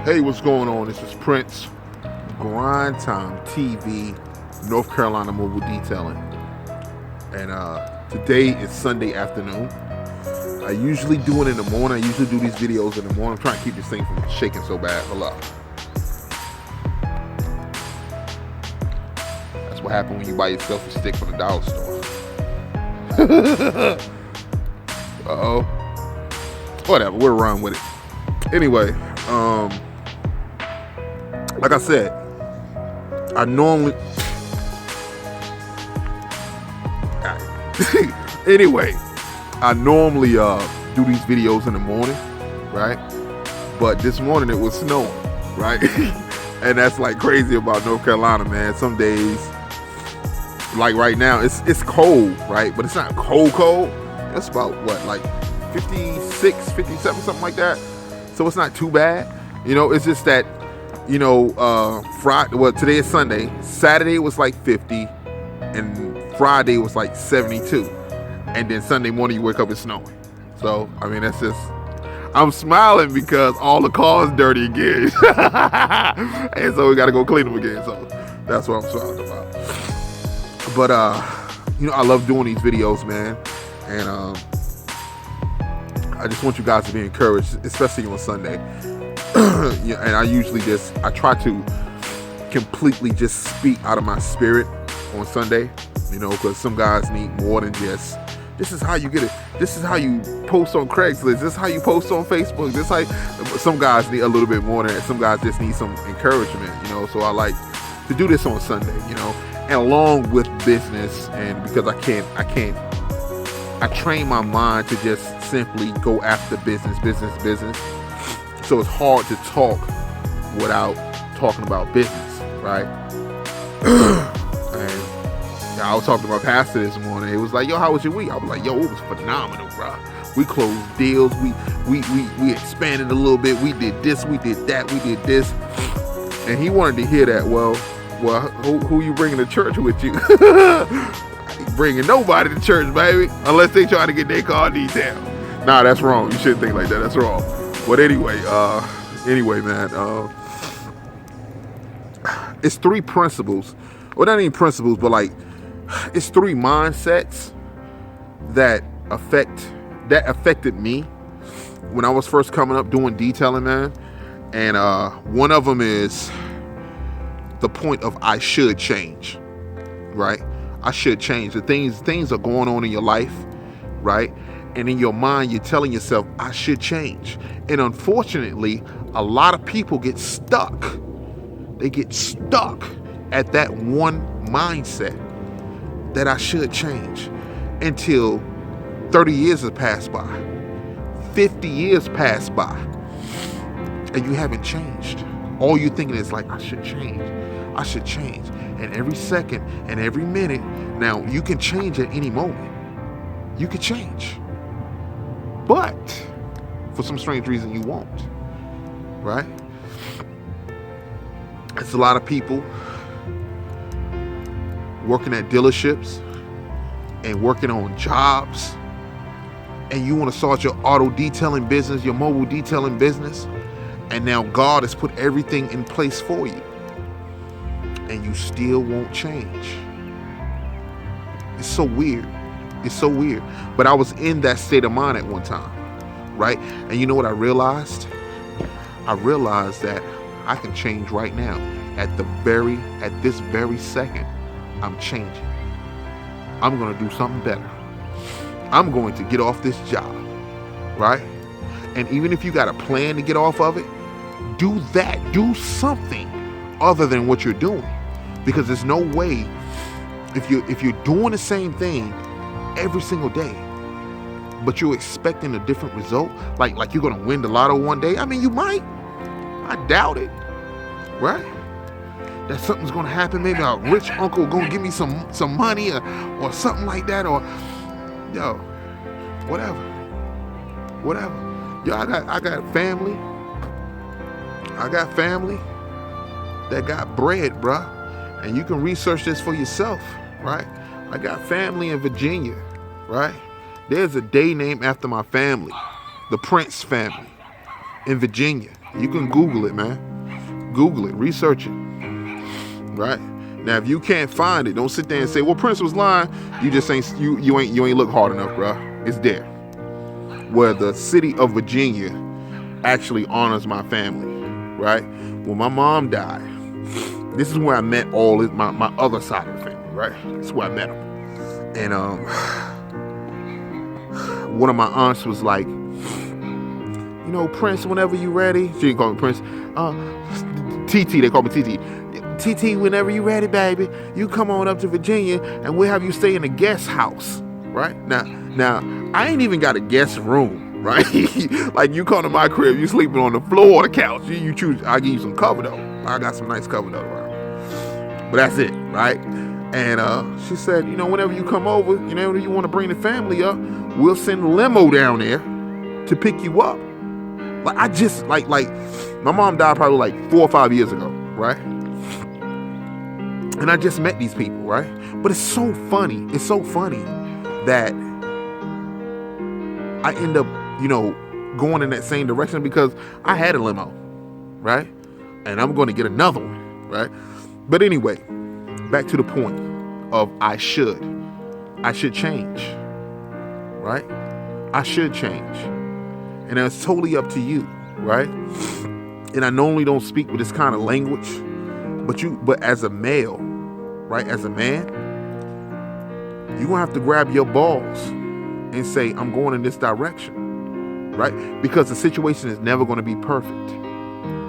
Hey, what's going on? This is Prince, Grind Time TV, North Carolina Mobile Detailing. And today is Sunday afternoon. I usually do it in the morning. I usually do these videos in the morning. I'm trying to keep this thing from shaking so bad. Hold up. That's what happened when you buy yourself a stick from the dollar store. Uh-oh. Whatever, we'll run with it. Anyway, like I said, I normally anyway, I normally do these videos in the morning, right? But this morning it was snowing, right? And that's like crazy about North Carolina, man. Some days, like right now, it's cold, right? But it's not cold. It's about what, like 56, 57, something like that. So it's not too bad. You know, it's just that, you know, Friday, well, today is Sunday. Saturday was like 50, and Friday was like 72. And then Sunday morning you wake up, it's snowing. So, I mean, that's just, I'm smiling because all the cars dirty again. And so we got to go clean them again. So that's what I'm smiling about. But, you know, I love doing these videos, man. And I just want you guys to be encouraged, especially on Sunday. Yeah, and I try to completely just speak out of my spirit on Sunday, you know, because some guys need more than just, this is how you get it. This is how you post on Craigslist. This is how you post on Facebook. This is how some guys need a little bit more than that. Some guys just need some encouragement, you know. So I like to do this on Sunday, you know, and along with business, and because I train my mind to just simply go after business. So it's hard to talk without talking about business, right? And I was talking to my pastor this morning. He was like, "Yo, how was your week?" I was like, "Yo, it was phenomenal, bro. We closed deals. We expanded a little bit. We did this. We did that. We did this." And he wanted to hear that. Well, who you bringing to church with you? Bringing nobody to church, baby, unless they try to get their car detailed. Nah, that's wrong. You shouldn't think like that. That's wrong. But anyway, man, it's three principles. Well, not even principles, but like, it's three mindsets that affected me when I was first coming up doing detailing, man. And one of them is the point of I should change, right? I should change. The things are going on in your life, right? And in your mind, you're telling yourself, I should change. And unfortunately, a lot of people get stuck. They get stuck at that one mindset that I should change until 30 years has passed by, 50 years passed by, and you haven't changed. All you're thinking is like, I should change. And every second and every minute, now you can change at any moment. You can change. But for some strange reason, you won't, right? It's a lot of people working at dealerships and working on jobs, and you want to start your auto detailing business, your mobile detailing business, and now God has put everything in place for you, and you still won't change. It's so weird. But I was in that state of mind at one time, right? And you know what I realized? I realized that I can change right now. At this very second, I'm changing. I'm going to do something better. I'm going to get off this job, right? And even if you got a plan to get off of it, do that. Do something other than what you're doing. Because there's no way, if you're doing the same thing every single day, but you're expecting a different result, like you're gonna win the lotto one day. I mean, you might. I doubt it, right? That something's gonna happen. Maybe a rich uncle gonna give me some money or something like that, or yo, whatever. Yo, I got family. I got family that got bread, bruh. And you can research this for yourself, right? I got family in Virginia, right? There's a day named after my family, the Prince family in Virginia. You can Google it, man. Google it, research it, right? Now, if you can't find it, don't sit there and say, "Well, Prince was lying." You just ain't you ain't look hard enough, bro. It's there. Where the city of Virginia actually honors my family, right? When my mom died, this is where I met my other side of the family, right? This is where I met them. And one of my aunts was like, Prince, whenever you ready. She didn't call me Prince. TT, they call me TT. TT, whenever you ready, baby, you come on up to Virginia and we'll have you stay in a guest house, right? Now, I ain't even got a guest room, right? Like, you come to my crib, you sleeping on the floor or the couch. You choose. I'll give you some cover though. I got some nice cover though, right? But that's it, right? And she said, whenever you come over, whenever you want to bring the family up, we'll send a limo down there to pick you up. Like, I just like my mom died probably like 4 or 5 years ago, right? And I just met these people, right? But it's so funny. It's so funny that I end up, going in that same direction because I had a limo, right? And I'm going to get another one, right? But anyway, back to the point of I should change, right? I should change. And it's totally up to you, right? And I normally don't speak with this kind of language, but as a male, right, as a man, you're gonna have to grab your balls and say, I'm going in this direction, right? Because the situation is never gonna be perfect.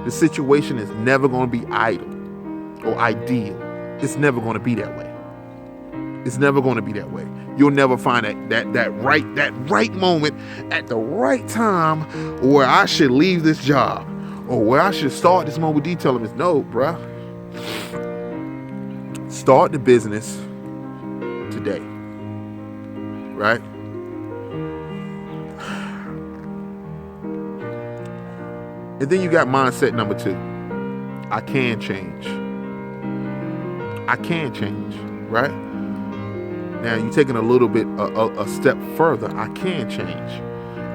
The situation is never gonna be ideal or ideal. It's never gonna be that way. It's never gonna be that way. You'll never find that right moment at the right time where I should leave this job or where I should start this mobile detailing business. No, bruh. Start the business today, right? And then you got mindset number 2. I can change. I can change, right? Now you're taking a little bit a step further. I can change.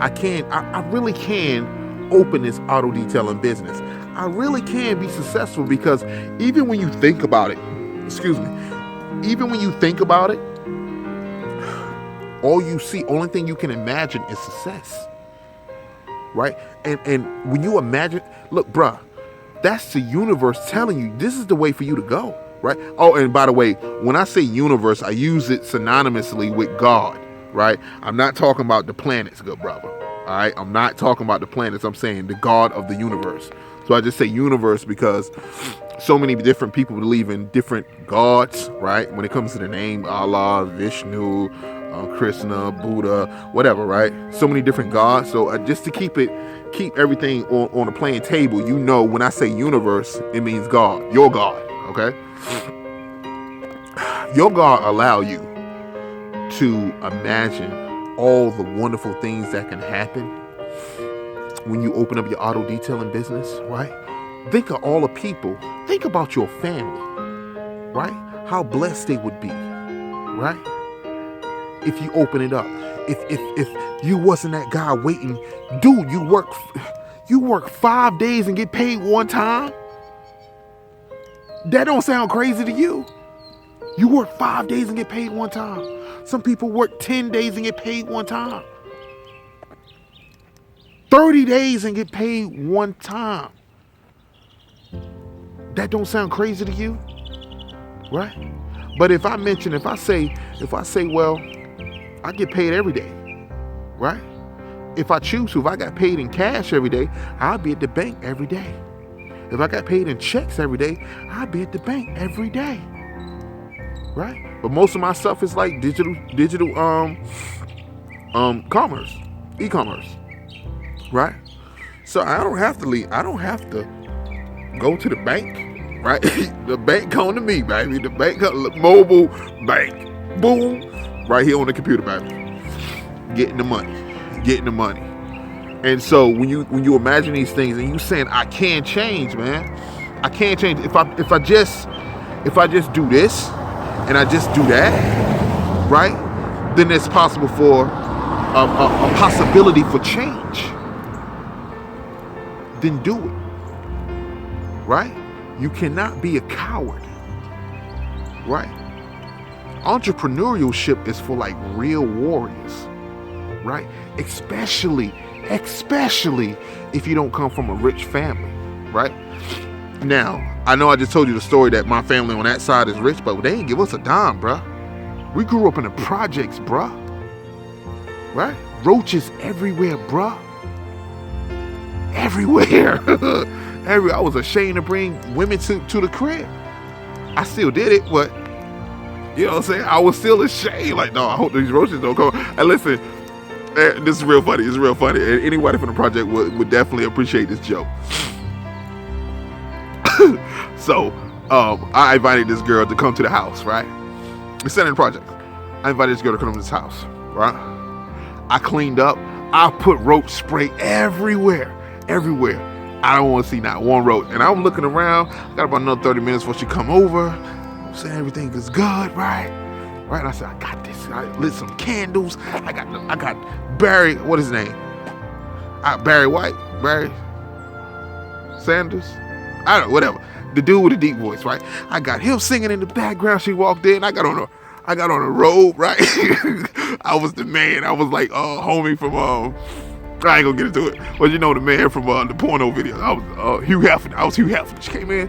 I really can open this auto detailing business. I really can be successful because even when you think about it, even when you think about it, only thing you can imagine is success, right? And when you imagine, look, bruh, that's the universe telling you this is the way for you to go, right? Oh, and by the way, when I say universe, I use it synonymously with God, right? I'm not talking about the planets, good brother, all right? I'm not talking about the planets. I'm saying the God of the universe. So I just say universe because so many different people believe in different gods, right? When it comes to the name Allah, Vishnu, Krishna, Buddha, whatever, right? So many different gods. So just to keep everything on a playing table, when I say universe, it means God, your God, okay? Your God allow you to imagine all the wonderful things that can happen when you open up your auto detailing business, right? Think of all the people. Think about your family, right? How blessed they would be, right? If you open it up. If you wasn't that guy waiting, dude, you work 5 days and get paid one time? That don't sound crazy to you? You work 5 days and get paid one time. Some people work 10 days and get paid one time. 30 days and get paid one time. That don't sound crazy to you, right? But if I say, well, I get paid every day, right? If I choose to, if I got paid in cash every day, I'll be at the bank every day. If I got paid in checks every day, I'll be at the bank every day, right? But most of my stuff is like digital commerce, e-commerce. Right? So I don't have to leave. I don't have to go to the bank, right? The bank come to me, baby. The bank, mobile bank. Boom. Right here on the computer, baby. Getting the money. And so when you imagine these things and you saying, I can change, man. I can change. If I just do this and I just do that, right? Then it's possible for a possibility for change. then do it. Right? You cannot be a coward. Right? Entrepreneurship is for like real warriors. Right? Especially if you don't come from a rich family. Right? Now, I know I just told you the story that my family on that side is rich, but they didn't give us a dime, bruh. We grew up in the projects, bruh. Right? Roaches everywhere, bruh. Everywhere. I was ashamed to bring women to the crib. I still did it, but you know what I'm saying? I was still ashamed. Like, no, I hope these roaches don't come. And listen, this is real funny. It's real funny. And anybody from the project would definitely appreciate this joke. So, I invited this girl to come to the house, right? We sat in the project. I invited this girl to come to this house, right? I cleaned up. I put roach spray everywhere. I don't want to see not one roach. And I'm looking around. Got about another 30 minutes before she come over. I'm saying everything is good, right? Right? And I said, I got this. I lit some candles. I got Barry. What is his name? Barry White. Barry Sanders. I don't know. Whatever. The dude with the deep voice, right? I got him singing in the background. She walked in. I got on a robe, right? I was the man. I was like homie from I ain't gonna get into it. But you know the man from the porno video. I was Hugh Hefner. I was Hugh Hefner. She came in,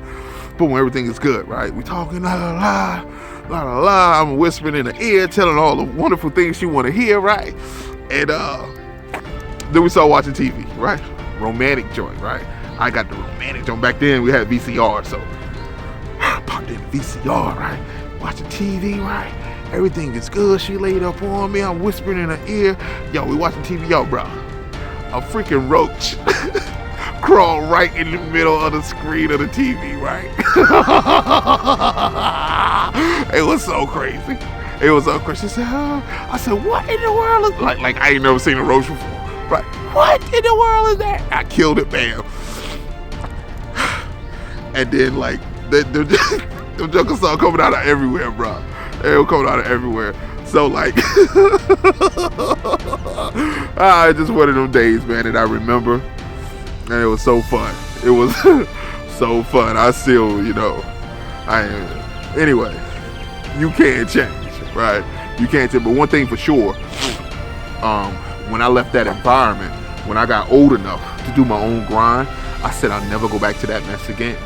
boom, everything is good, right? We talking la la la, la la la. I'm whispering in the ear, telling all the wonderful things she want to hear, right? And then we started watching TV, right? Romantic joint, right? I got the romantic joint. Back then we had VCR, so I popped in the VCR, right? Watching TV, right? Everything is good. She laid up on me. I'm whispering in her ear. Yo, we watching TV. Yo, bro. A freaking roach crawled right in the middle of the screen of the TV, right? It was so crazy. She said, I said, what in the world is like I ain't never seen a roach before. Right? What in the world is that? I killed it, bam. And then like the jokers started coming out of everywhere, bro. They were coming out of everywhere. So like, it's just one of them days, man, that I remember, and it was so fun. It was so fun. I still, anyway, you can't change, right? You can't change. But one thing for sure, when I left that environment, when I got old enough to do my own grind, I said I'll never go back to that mess again.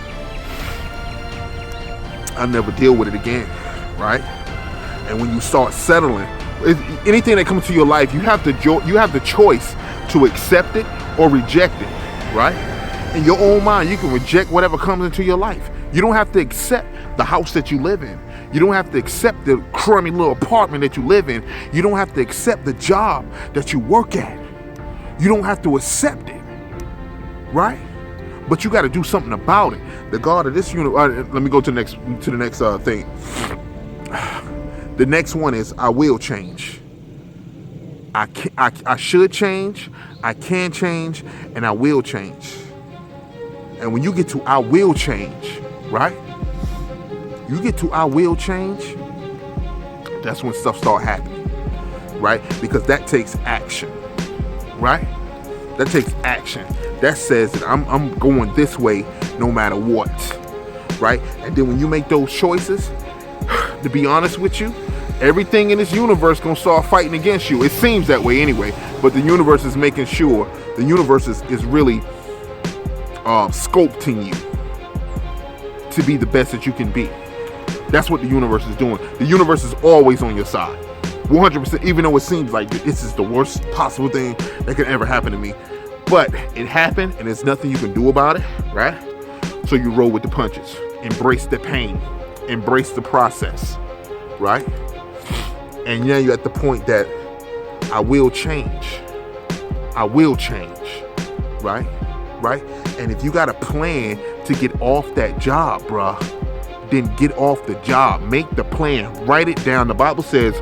I'll never deal with it again, right? And when you start settling, anything that comes to your life, you have the choice to accept it or reject it, right? In your own mind, you can reject whatever comes into your life. You don't have to accept the house that you live in. You don't have to accept the crummy little apartment that you live in. You don't have to accept the job that you work at. You don't have to accept it, right? But you got to do something about it. The God of this universe. Let me go to the next thing. The next one is I will change. I should change. I can change, and I will change. And when you get to I will change, right? You get to I will change. That's when stuff start happening, right? Because that takes action, right? That takes action. That says that I'm going this way no matter what, right? And then when you make those choices, to be honest with you, everything in this universe gonna start fighting against you. It seems that way anyway, but the universe is making sure, the universe is really sculpting you to be the best that you can be. That's what the universe is doing. The universe is always on your side, 100%, even though it seems like this is the worst possible thing that could ever happen to me. But it happened, and there's nothing you can do about it, right? So you roll with the punches. Embrace the pain. Embrace the process, right? And now you're at the point that I will change. I will change, right? Right? And if you got a plan to get off that job, bruh, then get off the job. Make the plan. Write it down. The Bible says,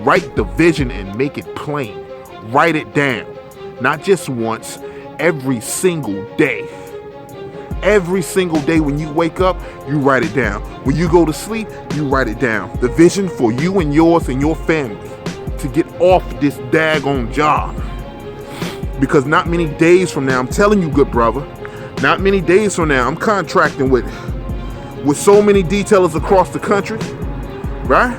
write the vision and make it plain. Write it down. Not just once, every single day. Every single day when you wake up, you write it down. When you go to sleep, you write it down. The vision for you and yours and your family to get off this daggone job. Because not many days from now, I'm telling you, good brother, Not many days from now, I'm contracting with so many detailers across the country, right?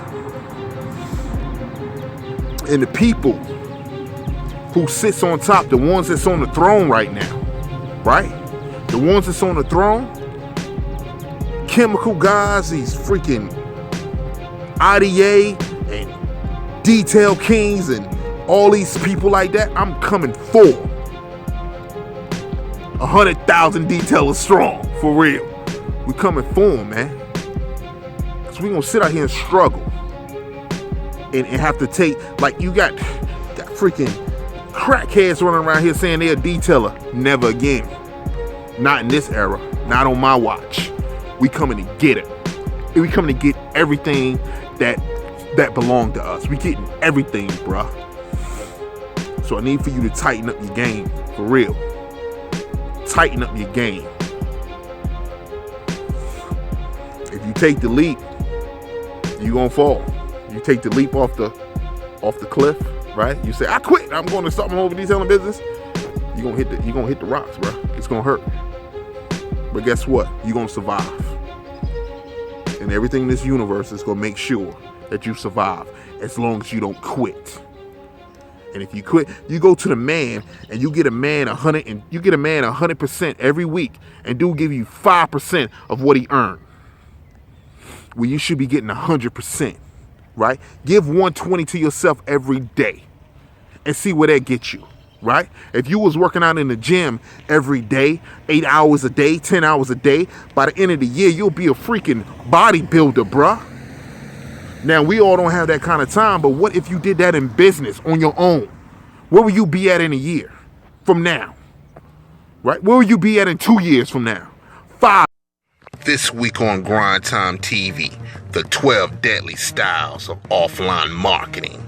And the people who sits on top, the ones that's on the throne right now, right? The ones that's on the throne, chemical guys, these freaking IDA and detail kings and all these people like that, I'm coming for 100,000 detailers strong, for real. We coming for them, man. Because we gonna sit out here and struggle and have to take, like, you got freaking crackheads running around here saying they're a detailer. Never again. Not in this era. Not on my watch. We coming to get it. We coming to get everything that belonged to us. We getting everything, bruh. So I need for you to tighten up your game, for real. Tighten up your game. If you take the leap, you gonna fall. You take the leap off the cliff, right? You say, I quit. I'm going to start my mobile detailing business. You gonna hit the rocks, bro. It's gonna hurt. But guess what? You're gonna survive. And everything in this universe is gonna make sure that you survive as long as you don't quit. And if you quit, you go to the man and you get a man 100% every week, and dude give you 5% of what he earned. Well, you should be getting 100%, right? Give 120 to yourself every day and see where that gets you, right? If you was working out in the gym every day, 8 hours a day, 10 hours a day, by the end of the year, you'll be a freaking bodybuilder, bruh. Now, we all don't have that kind of time, but what if you did that in business on your own? Where will you be at in a year from now, right? Where will you be at in 2 years from now? 5. This week on Grind Time TV, the 12 deadly styles of offline marketing.